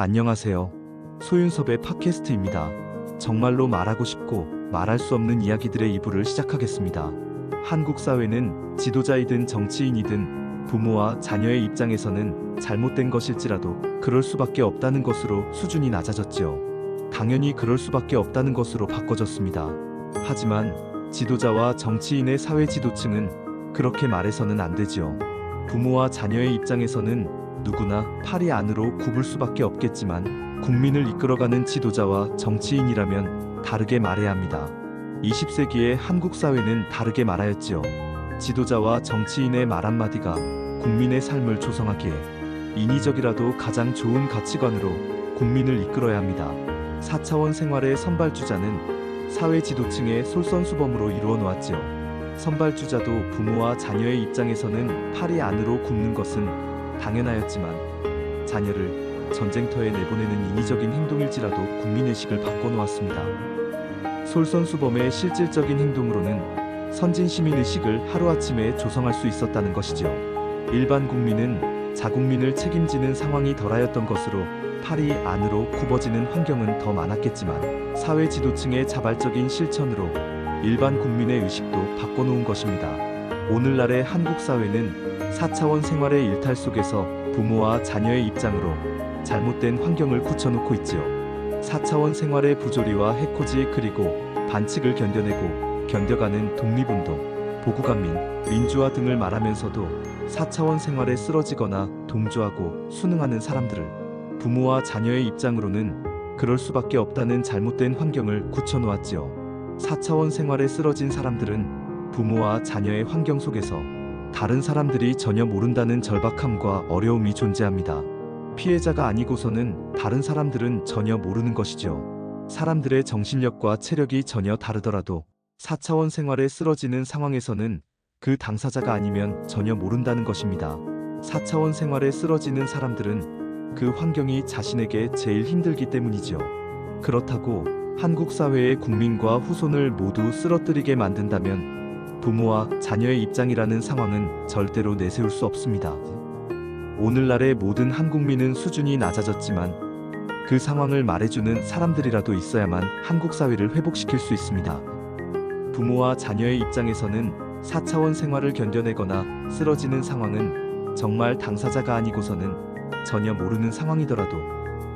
안녕하세요. 소윤섭의 팟캐스트입니다. 정말로 말하고 싶고 말할 수 없는 이야기들의 2부를 시작하겠습니다. 한국 사회는 지도자이든 정치인이든 부모와 자녀의 입장에서는 잘못된 것일지라도 그럴 수밖에 없다는 것으로 수준이 낮아졌지요. 당연히 그럴 수밖에 없다는 것으로 바꿔졌습니다. 하지만 지도자와 정치인의 사회 지도층은 그렇게 말해서는 안 되지요. 부모와 자녀의 입장에서는 누구나 팔이 안으로 굽을 수밖에 없겠지만 국민을 이끌어가는 지도자와 정치인이라면 다르게 말해야 합니다. 20세기의 한국 사회는 다르게 말하였지요. 지도자와 정치인의 말 한마디가 국민의 삶을 조성하기에 인위적이라도 가장 좋은 가치관으로 국민을 이끌어야 합니다. 4차원 생활의 선발주자는 사회 지도층의 솔선수범으로 이루어 놓았지요. 선발주자도 부모와 자녀의 입장에서는 팔이 안으로 굽는 것은 당연하였지만 자녀를 전쟁터에 내보내는 인위적인 행동일지라도 국민의식을 바꿔놓았습니다. 솔선수범의 실질적인 행동으로는 선진시민의식을 하루아침에 조성할 수 있었다는 것이지요. 일반 국민은 자국민을 책임지는 상황이 덜하였던 것으로 팔이 안으로 굽어지는 환경은 더 많았겠지만 사회 지도층의 자발적인 실천으로 일반 국민의 의식도 바꿔놓은 것입니다. 오늘날의 한국 사회는 4차원 생활의 일탈 속에서 부모와 자녀의 입장으로 잘못된 환경을 굳혀놓고 있지요. 4차원 생활의 부조리와 해코지 그리고 반칙을 견뎌가는 독립운동, 보국안민, 민주화 등을 말하면서도 4차원 생활에 쓰러지거나 동조하고 순응하는 사람들을 부모와 자녀의 입장으로는 그럴 수밖에 없다는 잘못된 환경을 굳혀놓았지요. 4차원 생활에 쓰러진 사람들은 부모와 자녀의 환경 속에서 다른 사람들이 전혀 모른다는 절박함과 어려움이 존재합니다. 피해자가 아니고서는 다른 사람들은 전혀 모르는 것이죠. 사람들의 정신력과 체력이 전혀 다르더라도 4차원 생활에 쓰러지는 상황에서는 그 당사자가 아니면 전혀 모른다는 것입니다. 4차원 생활에 쓰러지는 사람들은 그 환경이 자신에게 제일 힘들기 때문이지요. 그렇다고 한국 사회의 국민과 후손을 모두 쓰러뜨리게 만든다면 부모와 자녀의 입장이라는 상황은 절대로 내세울 수 없습니다. 오늘날의 모든 한국민은 수준이 낮아졌지만 그 상황을 말해주는 사람들이라도 있어야만 한국 사회를 회복시킬 수 있습니다. 부모와 자녀의 입장에서는 4차원 생활을 견뎌내거나 쓰러지는 상황은 정말 당사자가 아니고서는 전혀 모르는 상황이더라도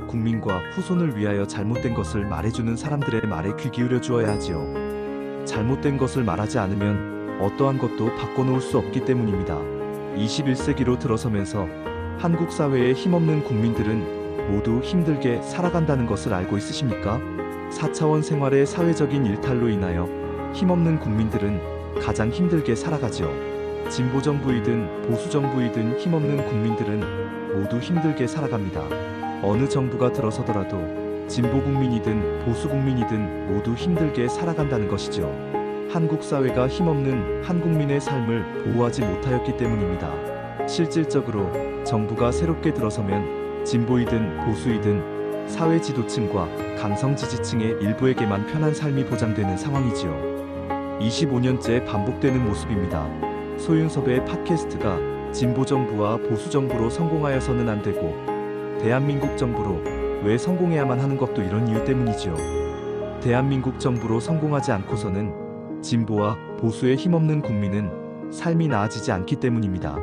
국민과 후손을 위하여 잘못된 것을 말해주는 사람들의 말에 귀 기울여 주어야 하지요. 잘못된 것을 말하지 않으면 어떠한 것도 바꿔놓을 수 없기 때문입니다. 21세기로 들어서면서 한국 사회의 힘없는 국민들은 모두 힘들게 살아간다는 것을 알고 있으십니까? 4차원 생활의 사회적인 일탈로 인하여 힘없는 국민들은 가장 힘들게 살아가지요. 진보정부이든 보수정부이든 힘없는 국민들은 모두 힘들게 살아갑니다. 어느 정부가 들어서더라도 진보국민이든 보수국민이든 모두 힘들게 살아간다는 것이죠. 한국 사회가 힘없는 한국민의 삶을 보호하지 못하였기 때문입니다. 실질적으로 정부가 새롭게 들어서면 진보이든 보수이든 사회 지도층과 강성 지지층의 일부에게만 편한 삶이 보장되는 상황이지요. 25년째 반복되는 모습입니다. 소윤섭의 팟캐스트가 진보정부와 보수정부로 성공하여서는 안 되고 대한민국 정부로 왜 성공해야만 하는 것도 이런 이유 때문이지요. 대한민국 정부로 성공하지 않고서는 진보와 보수의 힘없는 국민은 삶이 나아지지 않기 때문입니다.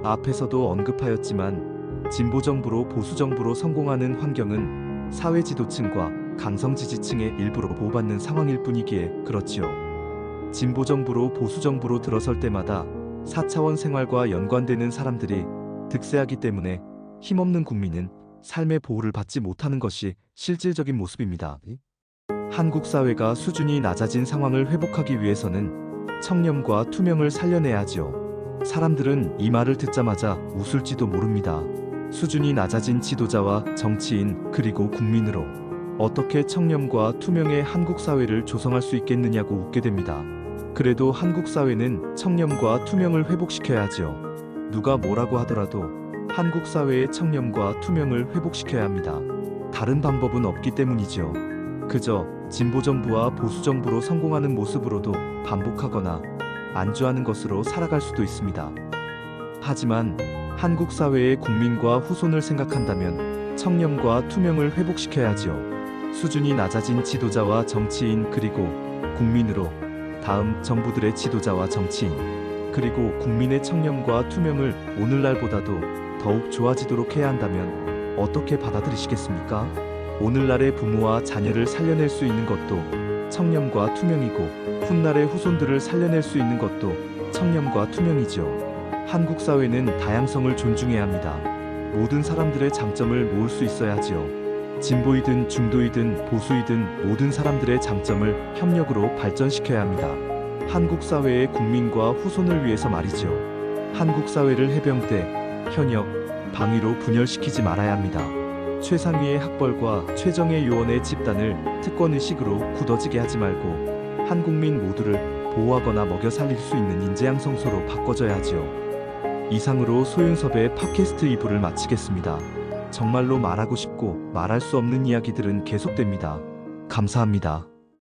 앞에서도 언급하였지만 진보정부로 보수정부로 성공하는 환경은 사회 지도층과 강성 지지층의 일부로 보호받는 상황일 뿐이기에 그렇지요. 진보정부로 보수정부로 들어설 때마다 4차원 생활과 연관되는 사람들이 득세하기 때문에 힘없는 국민은 삶의 보호를 받지 못하는 것이 실질적인 모습입니다. 한국 사회가 수준이 낮아진 상황을 회복하기 위해서는 청렴과 투명을 살려내야 하지요. 사람들은 이 말을 듣자마자 웃을지도 모릅니다. 수준이 낮아진 지도자와 정치인 그리고 국민으로 어떻게 청렴과 투명의 한국 사회를 조성할 수 있겠느냐고 웃게 됩니다. 그래도 한국 사회는 청렴과 투명을 회복시켜야 하지요. 누가 뭐라고 하더라도 한국 사회의 청렴과 투명을 회복시켜야 합니다. 다른 방법은 없기 때문이지요. 그저 진보정부와 보수정부로 성공하는 모습으로도 반복하거나 안주하는 것으로 살아갈 수도 있습니다. 하지만 한국 사회의 국민과 후손을 생각한다면 청렴과 투명을 회복시켜야지요. 수준이 낮아진 지도자와 정치인 그리고 국민으로 다음 정부들의 지도자와 정치인 그리고 국민의 청렴과 투명을 오늘날보다도 더욱 좋아지도록 해야 한다면 어떻게 받아들이시겠습니까? 오늘날의 부모와 자녀를 살려낼 수 있는 것도 청렴과 투명이고 훗날의 후손들을 살려낼 수 있는 것도 청렴과 투명이죠. 한국 사회는 다양성을 존중해야 합니다. 모든 사람들의 장점을 모을 수 있어야지요. 진보이든 중도이든 보수이든 모든 사람들의 장점을 협력으로 발전시켜야 합니다. 한국 사회의 국민과 후손을 위해서 말이죠. 한국 사회를 해병대, 현역, 방위로 분열시키지 말아야 합니다. 최상위의 학벌과 최정예 요원의 집단을 특권의식으로 굳어지게 하지 말고 한국민 모두를 보호하거나 먹여 살릴 수 있는 인재양성소로 바꿔줘야 하지요. 이상으로 소윤섭의 팟캐스트 2부를 마치겠습니다. 정말로 말하고 싶고 말할 수 없는 이야기들은 계속됩니다. 감사합니다.